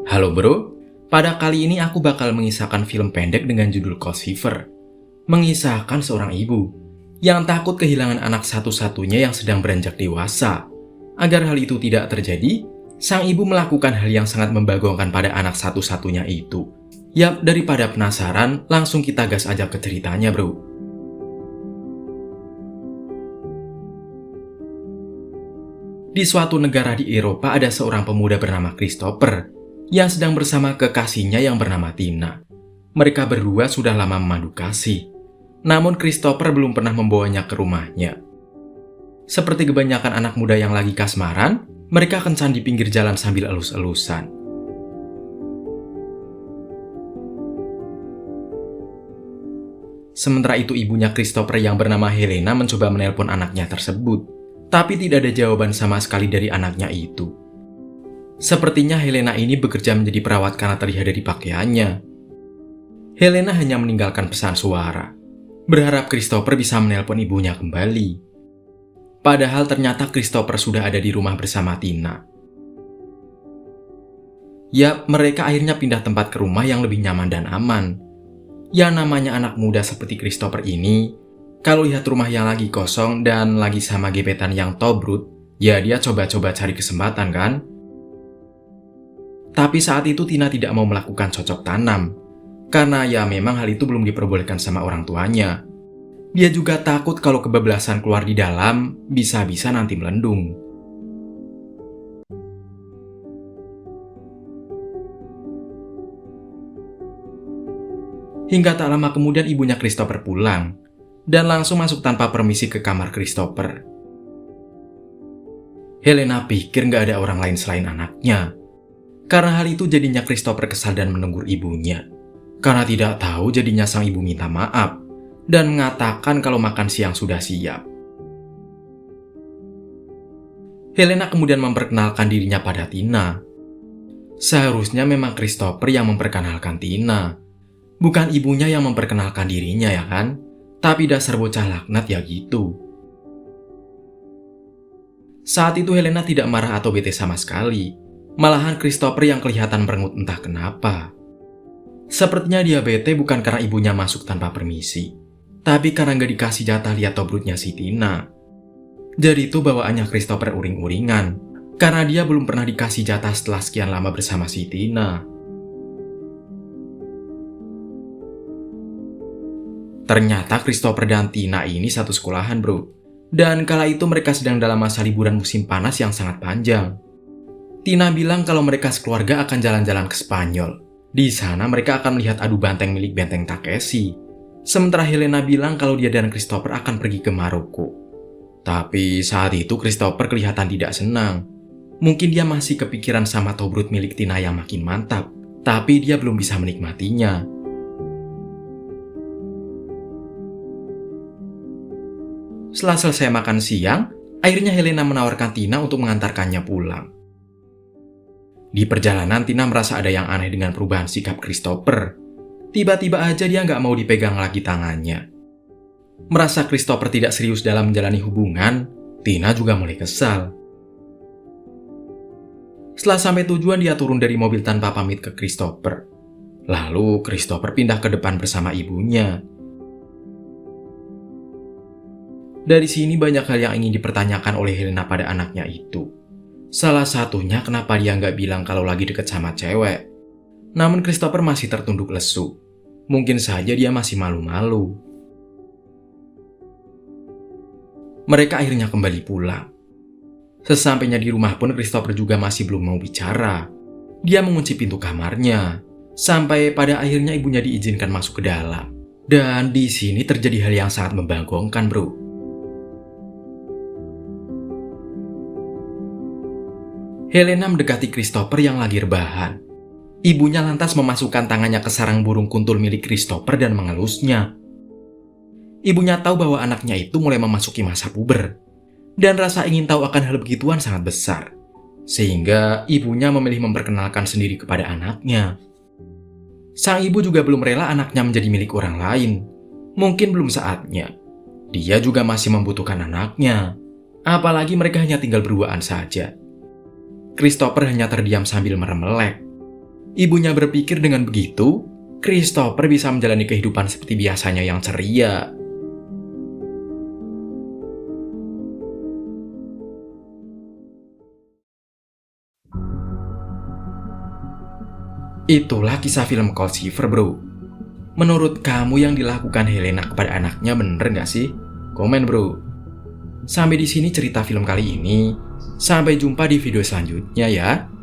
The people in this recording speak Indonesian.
Halo bro, pada kali ini aku bakal mengisahkan film pendek dengan judul Cold Fever. Mengisahkan seorang ibu yang takut kehilangan anak satu-satunya yang sedang beranjak dewasa. Agar hal itu tidak terjadi, sang ibu melakukan hal yang sangat membagongkan pada anak satu-satunya itu. Yap, daripada penasaran, langsung kita gas aja ke ceritanya bro. Di suatu negara di Eropa ada seorang pemuda bernama Christopher yang sedang bersama kekasihnya yang bernama Tina. Mereka berdua sudah lama memadu kasih. Namun Christopher belum pernah membawanya ke rumahnya. Seperti kebanyakan anak muda yang lagi kasmaran, mereka kencan di pinggir jalan sambil elus-elusan. Sementara itu ibunya Christopher yang bernama Helena mencoba menelpon anaknya tersebut. Tapi tidak ada jawaban sama sekali dari anaknya itu. Sepertinya Helena ini bekerja menjadi perawat karena terlihat dari pakaiannya. Helena hanya meninggalkan pesan suara, berharap Christopher bisa menelpon ibunya kembali. Padahal ternyata Christopher sudah ada di rumah bersama Tina. Yap, mereka akhirnya pindah tempat ke rumah yang lebih nyaman dan aman. Yang namanya anak muda seperti Christopher ini, kalau lihat rumah yang lagi kosong dan lagi sama gebetan yang tobrut, ya dia coba-coba cari kesempatan kan? Tapi saat itu Tina tidak mau melakukan cocok tanam, karena ya memang hal itu belum diperbolehkan sama orang tuanya. Dia juga takut kalau kebablasan keluar di dalam, bisa-bisa nanti melendung. Hingga tak lama kemudian ibunya Christopher pulang, dan langsung masuk tanpa permisi ke kamar Christopher. Helena pikir gak ada orang lain selain anaknya. Karena hal itu jadinya Christopher kesal dan menegur ibunya. Karena tidak tahu jadinya sang ibu minta maaf dan mengatakan kalau makan siang sudah siap. Helena kemudian memperkenalkan dirinya pada Tina. Seharusnya memang Christopher yang memperkenalkan Tina, bukan ibunya yang memperkenalkan dirinya ya kan? Tapi dasar bocah laknat ya gitu. Saat itu Helena tidak marah atau bete sama sekali. Malahan Christopher yang kelihatan merengut entah kenapa. Sepertinya dia bete bukan karena ibunya masuk tanpa permisi, tapi karena gak dikasih jatah lihat tobrutnya si Tina. Jadi itu bawaannya Christopher uring-uringan, karena dia belum pernah dikasih jatah setelah sekian lama bersama si Tina. Ternyata Christopher dan Tina ini satu sekolahan bro. Dan kala itu mereka sedang dalam masa liburan musim panas yang sangat panjang. Tina bilang kalau mereka sekeluarga akan jalan-jalan ke Spanyol. Di sana mereka akan melihat adu banteng milik benteng Takeshi. Sementara Helena bilang kalau dia dan Christopher akan pergi ke Maroko. Tapi saat itu Christopher kelihatan tidak senang. Mungkin dia masih kepikiran sama tobrut milik Tina yang makin mantap. Tapi dia belum bisa menikmatinya. Setelah selesai makan siang, akhirnya Helena menawarkan Tina untuk mengantarkannya pulang. Di perjalanan, Tina merasa ada yang aneh dengan perubahan sikap Christopher. Tiba-tiba aja dia nggak mau dipegang lagi tangannya. Merasa Christopher tidak serius dalam menjalani hubungan, Tina juga mulai kesal. Setelah sampai tujuan, dia turun dari mobil tanpa pamit ke Christopher. Lalu Christopher pindah ke depan bersama ibunya. Dari sini banyak hal yang ingin dipertanyakan oleh Helena pada anaknya itu. Salah satunya kenapa dia nggak bilang kalau lagi deket sama cewek. Namun Christopher masih tertunduk lesu. Mungkin saja dia masih malu-malu. Mereka akhirnya kembali pulang. Sesampainya di rumah pun Christopher juga masih belum mau bicara. Dia mengunci pintu kamarnya. Sampai pada akhirnya ibunya diizinkan masuk ke dalam. Dan di sini terjadi hal yang sangat membagongkan bro. Helena mendekati Christopher yang lagi rebahan. Ibunya lantas memasukkan tangannya ke sarang burung kuntul milik Christopher dan mengelusnya. Ibunya tahu bahwa anaknya itu mulai memasuki masa puber. Dan rasa ingin tahu akan hal begituan sangat besar. Sehingga ibunya memilih memperkenalkan sendiri kepada anaknya. Sang ibu juga belum rela anaknya menjadi milik orang lain. Mungkin belum saatnya. Dia juga masih membutuhkan anaknya. Apalagi mereka hanya tinggal berduaan saja. Christopher hanya terdiam sambil meremelek. Ibunya berpikir dengan begitu, Christopher bisa menjalani kehidupan seperti biasanya yang ceria. Itulah kisah film Cold Shiver, bro. Menurut kamu yang dilakukan Helena kepada anaknya bener nggak sih? Komen, bro. Sampai di sini cerita film kali ini. Sampai jumpa di video selanjutnya ya.